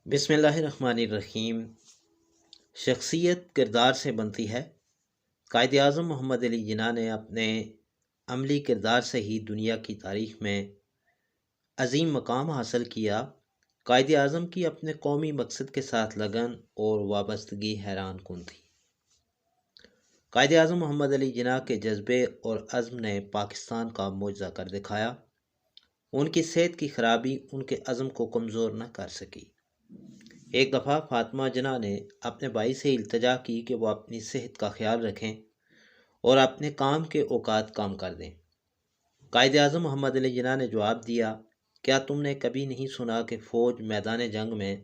بسم اللہ الرحمن الرحیم۔ شخصیت کردار سے بنتی ہے۔ قائد اعظم محمد علی جناح نے اپنے عملی کردار سے ہی دنیا کی تاریخ میں عظیم مقام حاصل کیا۔ قائد اعظم کی اپنے قومی مقصد کے ساتھ لگن اور وابستگی حیران کن تھی۔ قائد اعظم محمد علی جناح کے جذبے اور عزم نے پاکستان کا معجزہ کر دکھایا۔ ان کی صحت کی خرابی ان کے عزم کو کمزور نہ کر سکی۔ ایک دفعہ فاطمہ جناح نے اپنے بھائی سے التجا کی کہ وہ اپنی صحت کا خیال رکھیں اور اپنے کام کے اوقات کم کر دیں۔ قائد اعظم محمد علی جناح نے جواب دیا، کیا تم نے کبھی نہیں سنا کہ فوج میدان جنگ میں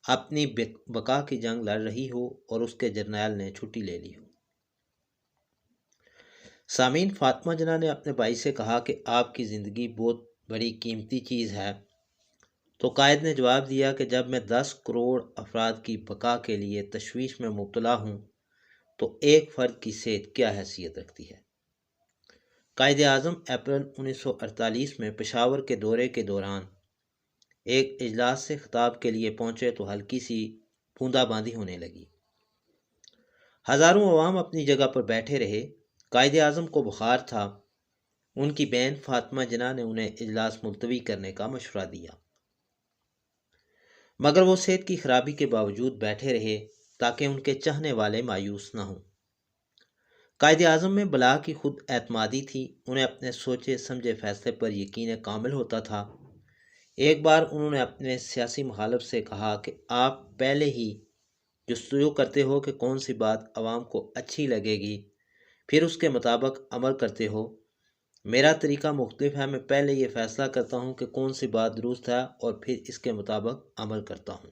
اپنی بقا کی جنگ لڑ رہی ہو اور اس کے جرنیل نے چھٹی لے لی ہو؟ سامعین، فاطمہ جناح نے اپنے بھائی سے کہا کہ آپ کی زندگی بہت بڑی قیمتی چیز ہے، تو قائد نے جواب دیا کہ جب میں 10 کروڑ افراد کی بقا کے لیے تشویش میں مبتلا ہوں تو ایک فرد کی صحت کیا حیثیت رکھتی ہے۔ قائد اعظم اپریل 1948 میں پشاور کے دورے کے دوران ایک اجلاس سے خطاب کے لیے پہنچے تو ہلکی سی بوندا باندی ہونے لگی۔ ہزاروں عوام اپنی جگہ پر بیٹھے رہے۔ قائد اعظم کو بخار تھا۔ ان کی بہن فاطمہ جناح نے انہیں اجلاس ملتوی کرنے کا مشورہ دیا، مگر وہ صحت کی خرابی کے باوجود بیٹھے رہے تاکہ ان کے چاہنے والے مایوس نہ ہوں۔ قائد اعظم میں بلا کی خود اعتمادی تھی۔ انہیں اپنے سوچے سمجھے فیصلے پر یقین کامل ہوتا تھا۔ ایک بار انہوں نے اپنے سیاسی مخالف سے کہا کہ آپ پہلے ہی جستجو کرتے ہو کہ کون سی بات عوام کو اچھی لگے گی، پھر اس کے مطابق عمل کرتے ہو۔ میرا طریقہ مختلف ہے۔ میں پہلے یہ فیصلہ کرتا ہوں کہ کون سی بات درست ہے اور پھر اس کے مطابق عمل کرتا ہوں۔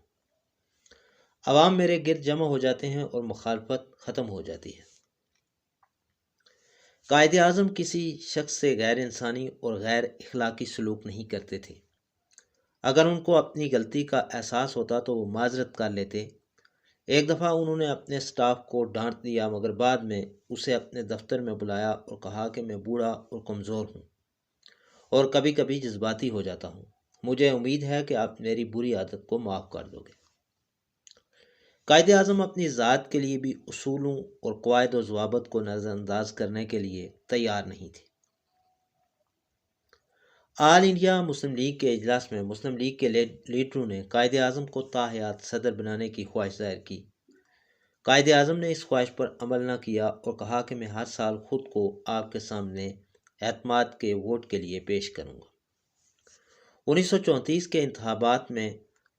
عوام میرے گرد جمع ہو جاتے ہیں اور مخالفت ختم ہو جاتی ہے۔ قائد اعظم کسی شخص سے غیر انسانی اور غیر اخلاقی سلوک نہیں کرتے تھے۔ اگر ان کو اپنی غلطی کا احساس ہوتا تو وہ معذرت کر لیتے۔ ایک دفعہ انہوں نے اپنے سٹاف کو ڈانٹ دیا، مگر بعد میں اسے اپنے دفتر میں بلایا اور کہا کہ میں بوڑھا اور کمزور ہوں اور کبھی کبھی جذباتی ہو جاتا ہوں۔ مجھے امید ہے کہ آپ میری بری عادت کو معاف کر دو گے۔ قائد اعظم اپنی ذات کے لیے بھی اصولوں اور قواعد و ضوابط کو نظر انداز کرنے کے لیے تیار نہیں تھے۔ آل انڈیا مسلم لیگ کے اجلاس میں مسلم لیگ کے لیڈروں نے قائد اعظم کو تاحیات صدر بنانے کی خواہش ظاہر کی۔ قائد اعظم نے اس خواہش پر عمل نہ کیا اور کہا کہ میں ہر سال خود کو آپ کے سامنے اعتماد کے ووٹ کے لیے پیش کروں گا۔ 1934 کے انتخابات میں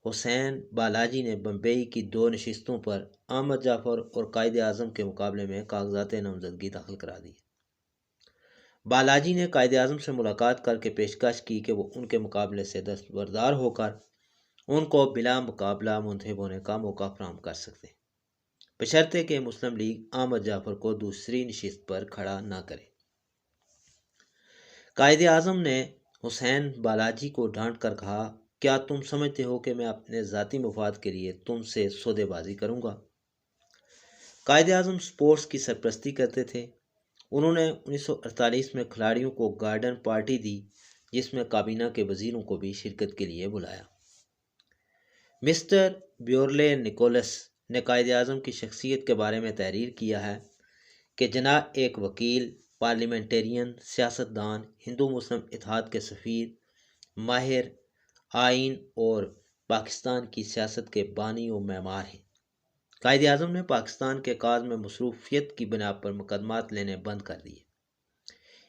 حسین بالاجی نے بمبئی کی 2 نشستوں پر احمد جعفر اور قائد اعظم کے مقابلے میں کاغذات نامزدگی داخل کرا دی۔ بالاجی نے قائد اعظم سے ملاقات کر کے پیشکش کی کہ وہ ان کے مقابلے سے دستبردار ہو کر ان کو بلا مقابلہ منتخب ہونے کا موقع فراہم کر سکتے، بشرطے کہ مسلم لیگ احمد جعفر کو دوسری نشست پر کھڑا نہ کرے۔ قائد اعظم نے حسین بالاجی کو ڈانٹ کر کہا، کیا تم سمجھتے ہو کہ میں اپنے ذاتی مفاد کے لیے تم سے سودے بازی کروں گا؟ قائد اعظم سپورٹس کی سرپرستی کرتے تھے۔ انہوں نے 1948 میں کھلاڑیوں کو گارڈن پارٹی دی، جس میں کابینہ کے وزیروں کو بھی شرکت کے لیے بلایا۔ مسٹر بیورلے نکولس نے قائد اعظم کی شخصیت کے بارے میں تحریر کیا ہے کہ جناح ایک وکیل، پارلیمنٹرین، سیاستدان، ہندو مسلم اتحاد کے سفیر، ماہر آئین اور پاکستان کی سیاست کے بانی و معمار ہیں۔ قائد اعظم نے پاکستان کے کاز میں مصروفیت کی بنا پر مقدمات لینے بند کر دیے۔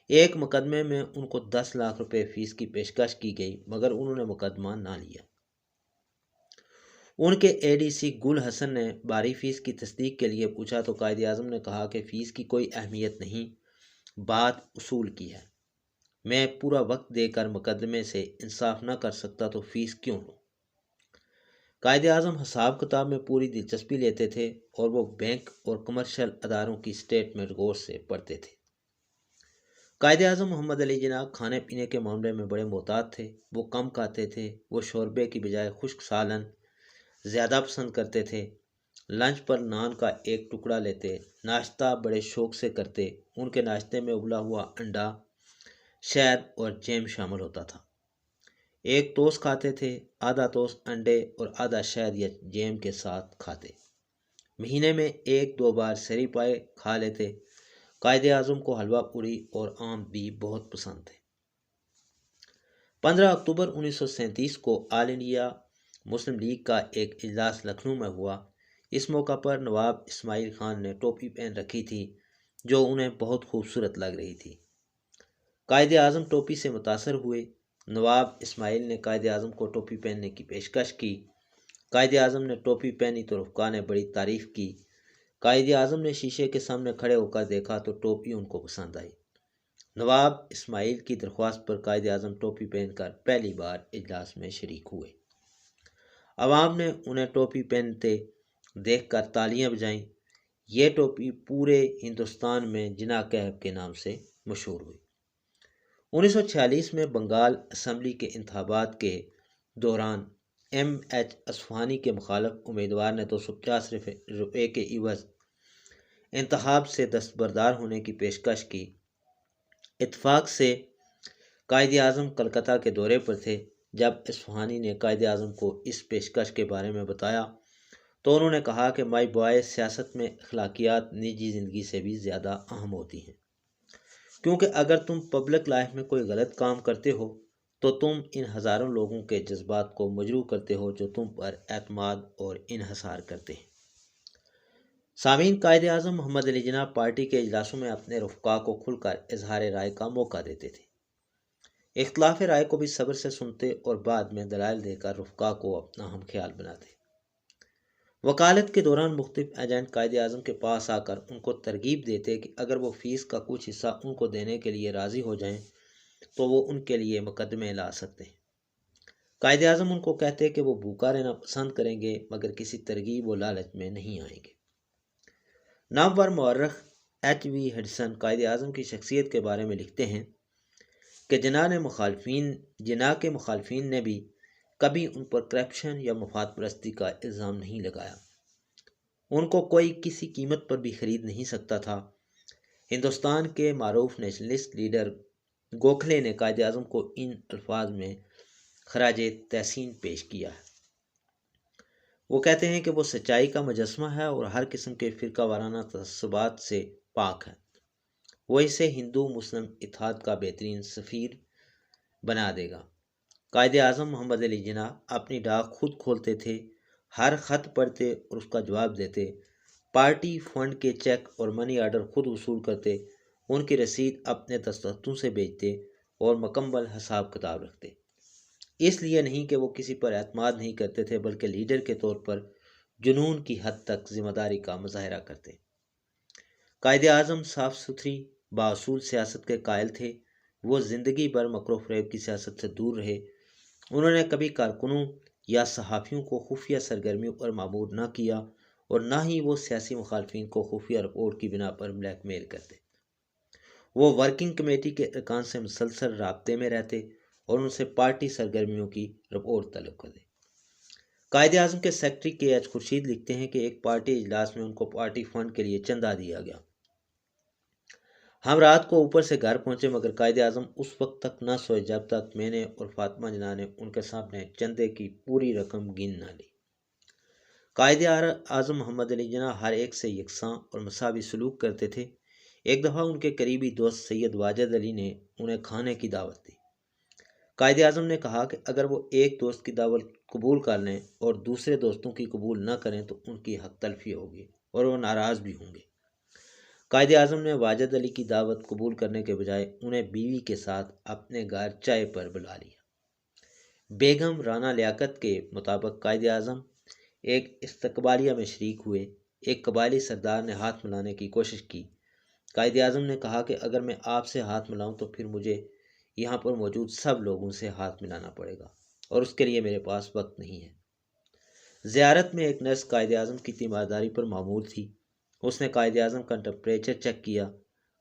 ایک مقدمے میں ان کو 10 لاکھ روپے فیس کی پیشکش کی گئی، مگر انہوں نے مقدمہ نہ لیا۔ ان کے اے ڈی سی گل حسن نے باری فیس کی تصدیق کے لیے پوچھا تو قائد اعظم نے کہا کہ فیس کی کوئی اہمیت نہیں، بات اصول کی ہے۔ میں پورا وقت دے کر مقدمے سے انصاف نہ کر سکتا تو فیس کیوں لوں؟ قائد اعظم حساب کتاب میں پوری دلچسپی لیتے تھے اور وہ بینک اور کمرشل اداروں کی سٹیٹمنٹ غور سے پڑھتے تھے۔ قائد اعظم محمد علی جناح کھانے پینے کے معاملے میں بڑے محتاط تھے۔ وہ کم کھاتے تھے۔ وہ شوربے کی بجائے خشک سالن زیادہ پسند کرتے تھے۔ لنچ پر نان کا ایک ٹکڑا لیتے۔ ناشتہ بڑے شوق سے کرتے۔ ان کے ناشتے میں ابلا ہوا انڈا، شہد اور جیم شامل ہوتا تھا۔ ایک ٹوسٹ کھاتے تھے، آدھا ٹوسٹ انڈے اور آدھا شہد یا جیم کے ساتھ کھاتے۔ مہینے میں ایک دو بار سری پائے کھا لیتے۔ قائد اعظم کو حلوہ پوری اور آم بھی بہت پسند تھے۔ 15 اکتوبر 1937 کو آل انڈیا مسلم لیگ کا ایک اجلاس لکھنؤ میں ہوا۔ اس موقع پر نواب اسماعیل خان نے ٹوپی پہن رکھی تھی جو انہیں بہت خوبصورت لگ رہی تھی۔ قائد اعظم ٹوپی سے متاثر ہوئے۔ نواب اسماعیل نے قائد اعظم کو ٹوپی پہننے کی پیشکش کی۔ قائد اعظم نے ٹوپی پہنی تو رفقا نے بڑی تعریف کی۔ قائد اعظم نے شیشے کے سامنے کھڑے ہو کر دیکھا تو ٹوپی ان کو پسند آئی۔ نواب اسماعیل کی درخواست پر قائد اعظم ٹوپی پہن کر پہلی بار اجلاس میں شریک ہوئے۔ عوام نے انہیں ٹوپی پہنتے دیکھ کر تالیاں بجائیں۔ یہ ٹوپی پورے ہندوستان میں جناح کہف کے نام سے مشہور ہوئی۔ 1946 میں بنگال اسمبلی کے انتخابات کے دوران ایم ایچ اصفہانی کے مخالف امیدوار نے 250 روپے کے عوض انتخاب سے دستبردار ہونے کی پیشکش کی۔ اتفاق سے قائد اعظم کلکتہ کے دورے پر تھے۔ جب اصفہانی نے قائد اعظم کو اس پیشکش کے بارے میں بتایا تو انہوں نے کہا کہ مائی بوائے، سیاست میں اخلاقیات نجی زندگی سے بھی زیادہ اہم ہوتی ہیں، کیونکہ اگر تم پبلک لائف میں کوئی غلط کام کرتے ہو تو تم ان ہزاروں لوگوں کے جذبات کو مجروح کرتے ہو جو تم پر اعتماد اور انحصار کرتے ہیں۔ سامعین، قائد اعظم محمد علی جناح پارٹی کے اجلاسوں میں اپنے رفقا کو کھل کر اظہار رائے کا موقع دیتے تھے۔ اختلاف رائے کو بھی صبر سے سنتے اور بعد میں دلائل دے کر رفقا کو اپنا ہم خیال بناتے۔ وکالت کے دوران مختلف ایجنٹ قائد اعظم کے پاس آ کر ان کو ترغیب دیتے کہ اگر وہ فیس کا کچھ حصہ ان کو دینے کے لیے راضی ہو جائیں تو وہ ان کے لیے مقدمے لا سکتے ہیں۔ قائد اعظم ان کو کہتے کہ وہ بھوکا رہنا پسند کریں گے مگر کسی ترغیب و لالچ میں نہیں آئیں گے۔ نامور مورخ ایچ وی ہڈسن قائد اعظم کی شخصیت کے بارے میں لکھتے ہیں کہ جناح کے مخالفین نے بھی کبھی ان پر کرپشن یا مفاد پرستی کا الزام نہیں لگایا۔ ان کو کوئی کسی قیمت پر بھی خرید نہیں سکتا تھا۔ ہندوستان کے معروف نیشنلسٹ لیڈر گوکھلے نے قائد اعظم کو ان الفاظ میں خراج تحسین پیش کیا ہے۔ وہ کہتے ہیں کہ وہ سچائی کا مجسمہ ہے اور ہر قسم کے فرقہ وارانہ تعصبات سے پاک ہے۔ وہ اسے ہندو مسلم اتحاد کا بہترین سفیر بنا دے گا۔ قائد اعظم محمد علی جناح اپنی ڈاک خود کھولتے تھے، ہر خط پڑھتے اور اس کا جواب دیتے، پارٹی فنڈ کے چیک اور منی آرڈر خود وصول کرتے، ان کی رسید اپنے دستخطوں سے بیچتے اور مکمل حساب کتاب رکھتے۔ اس لیے نہیں کہ وہ کسی پر اعتماد نہیں کرتے تھے بلکہ لیڈر کے طور پر جنون کی حد تک ذمہ داری کا مظاہرہ کرتے۔ قائد اعظم صاف ستھری باصول سیاست کے قائل تھے۔ وہ زندگی بھر مکر و فریب کی سیاست سے دور رہے۔ انہوں نے کبھی کارکنوں یا صحافیوں کو خفیہ سرگرمیوں پر مامور نہ کیا اور نہ ہی وہ سیاسی مخالفین کو خفیہ رپورٹ کی بنا پر بلیک میل کرتے۔ وہ ورکنگ کمیٹی کے ارکان سے مسلسل رابطے میں رہتے اور ان سے پارٹی سرگرمیوں کی رپورٹ طلب کرتے۔ قائد اعظم کے سیکرٹری کے ایچ خورشید لکھتے ہیں کہ ایک پارٹی اجلاس میں ان کو پارٹی فنڈ کے لیے چندہ دیا گیا۔ ہم رات کو اوپر سے گھر پہنچے مگر قائد اعظم اس وقت تک نہ سوئے جب تک میں نے اور فاطمہ جناح نے ان کے سامنے چندے کی پوری رقم گن نہ لی۔ قائد اعظم محمد علی جناح ہر ایک سے یکساں اور مساوی سلوک کرتے تھے۔ ایک دفعہ ان کے قریبی دوست سید واجد علی نے انہیں کھانے کی دعوت دی۔ قائد اعظم نے کہا کہ اگر وہ ایک دوست کی دعوت قبول کر لیں اور دوسرے دوستوں کی قبول نہ کریں تو ان کی حق تلفی ہوگی اور وہ ناراض بھی ہوں گے۔ قائد اعظم نے واجد علی کی دعوت قبول کرنے کے بجائے انہیں بیوی کے ساتھ اپنے گھر چائے پر بلا لیا۔ بیگم رانا لیاقت کے مطابق قائد اعظم ایک استقبالیہ میں شریک ہوئے۔ ایک قبائلی سردار نے ہاتھ ملانے کی کوشش کی۔ قائد اعظم نے کہا کہ اگر میں آپ سے ہاتھ ملاؤں تو پھر مجھے یہاں پر موجود سب لوگوں سے ہاتھ ملانا پڑے گا اور اس کے لیے میرے پاس وقت نہیں ہے۔ زیارت میں ایک نرس قائد اعظم کی تیمارداری پر معمور تھی۔ اس نے قائد اعظم کا ٹمپریچر چیک کیا۔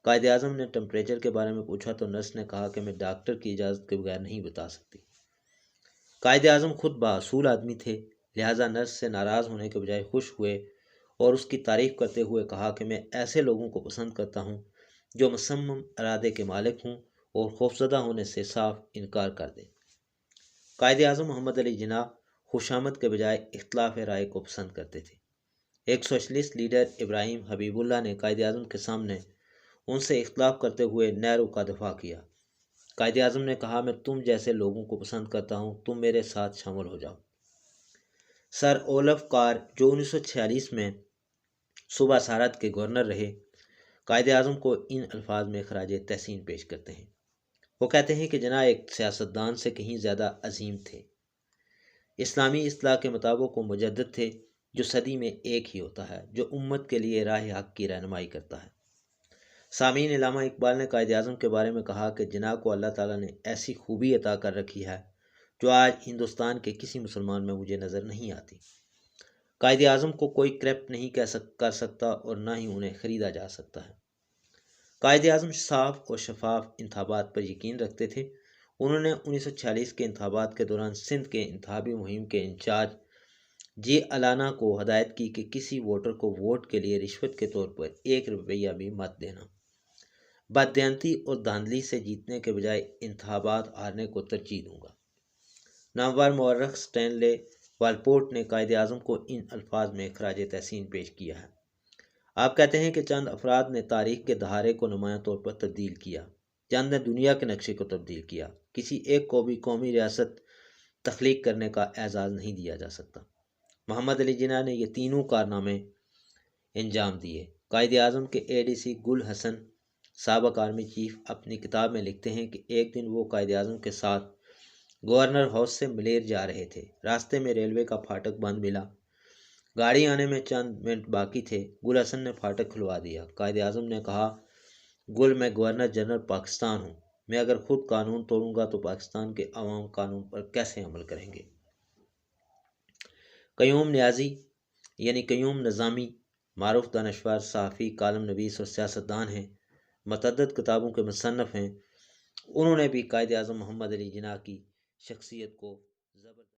قائد اعظم نے ٹمپریچر کے بارے میں پوچھا تو نرس نے کہا کہ میں ڈاکٹر کی اجازت کے بغیر نہیں بتا سکتی۔ قائد اعظم خود باصول آدمی تھے، لہٰذا نرس سے ناراض ہونے کے بجائے خوش ہوئے اور اس کی تعریف کرتے ہوئے کہا کہ میں ایسے لوگوں کو پسند کرتا ہوں جو مصمم ارادے کے مالک ہوں اور خوفزدہ ہونے سے صاف انکار کر دیں۔ قائد اعظم محمد علی جناح خوشامد کے بجائے اختلاف رائے کو پسند کرتے تھے۔ ایک سوشلسٹ لیڈر ابراہیم حبیب اللہ نے قائد اعظم کے سامنے ان سے اختلاف کرتے ہوئے نہرو کا دفاع کیا۔ قائد اعظم نے کہا، میں تم جیسے لوگوں کو پسند کرتا ہوں، تم میرے ساتھ شامل ہو جاؤ۔ سر اولف کار جو 1946 میں صوبہ سارت کے گورنر رہے، قائد اعظم کو ان الفاظ میں خراج تحسین پیش کرتے ہیں۔ وہ کہتے ہیں کہ جناح ایک سیاستدان سے کہیں زیادہ عظیم تھے۔ اسلامی اصطلاح کے مطابق وہ مجدد تھے، جو صدی میں ایک ہی ہوتا ہے، جو امت کے لیے راہ حق کی رہنمائی کرتا ہے۔ سامعین، علامہ اقبال نے قائد اعظم کے بارے میں کہا کہ جناح کو اللہ تعالیٰ نے ایسی خوبی عطا کر رکھی ہے جو آج ہندوستان کے کسی مسلمان میں مجھے نظر نہیں آتی۔ قائد اعظم کو کوئی کرپٹ نہیں کر سکتا اور نہ ہی انہیں خریدا جا سکتا ہے۔ قائد اعظم صاف اور شفاف انتخابات پر یقین رکھتے تھے۔ انہوں نے 1946 کے انتخابات کے دوران سندھ کے انتخابی مہم کے انچارج جی الانا کو ہدایت کی کہ کسی ووٹر کو ووٹ کے لیے رشوت کے طور پر 1 روپیہ بھی مت دینا۔ بددیانتی اور دھاندلی سے جیتنے کے بجائے انتخابات ہارنے کو ترجیح دوں گا۔ نامور مورخ سٹینلے والپورٹ نے قائد اعظم کو ان الفاظ میں خراج تحسین پیش کیا ہے۔ آپ کہتے ہیں کہ چند افراد نے تاریخ کے دہارے کو نمایاں طور پر تبدیل کیا، چند نے دنیا کے نقشے کو تبدیل کیا۔ کسی ایک کو بھی قومی ریاست تخلیق کرنے کا اعزاز نہیں دیا جا سکتا۔ محمد علی جناح نے یہ تینوں کارنامے انجام دیے۔ قائد اعظم کے ADC گل حسن سابق آرمی چیف اپنی کتاب میں لکھتے ہیں کہ ایک دن وہ قائد اعظم کے ساتھ گورنر ہاؤس سے ملیر جا رہے تھے۔ راستے میں ریلوے کا پھاٹک بند ملا، گاڑی آنے میں چند منٹ باقی تھے۔ گل حسن نے پھاٹک کھلوا دیا۔ قائد اعظم نے کہا، گل، میں گورنر جنرل پاکستان ہوں، میں اگر خود قانون توڑوں گا تو پاکستان کے عوام قانون پر کیسے عمل کریں گے؟ قیوم نیازی یعنی قیوم نظامی معروف دانشور، صحافی، کالم نویس اور سیاستدان ہیں، متعدد کتابوں کے مصنف ہیں۔ انہوں نے بھی قائد اعظم محمد علی جناح کی شخصیت کو زبردست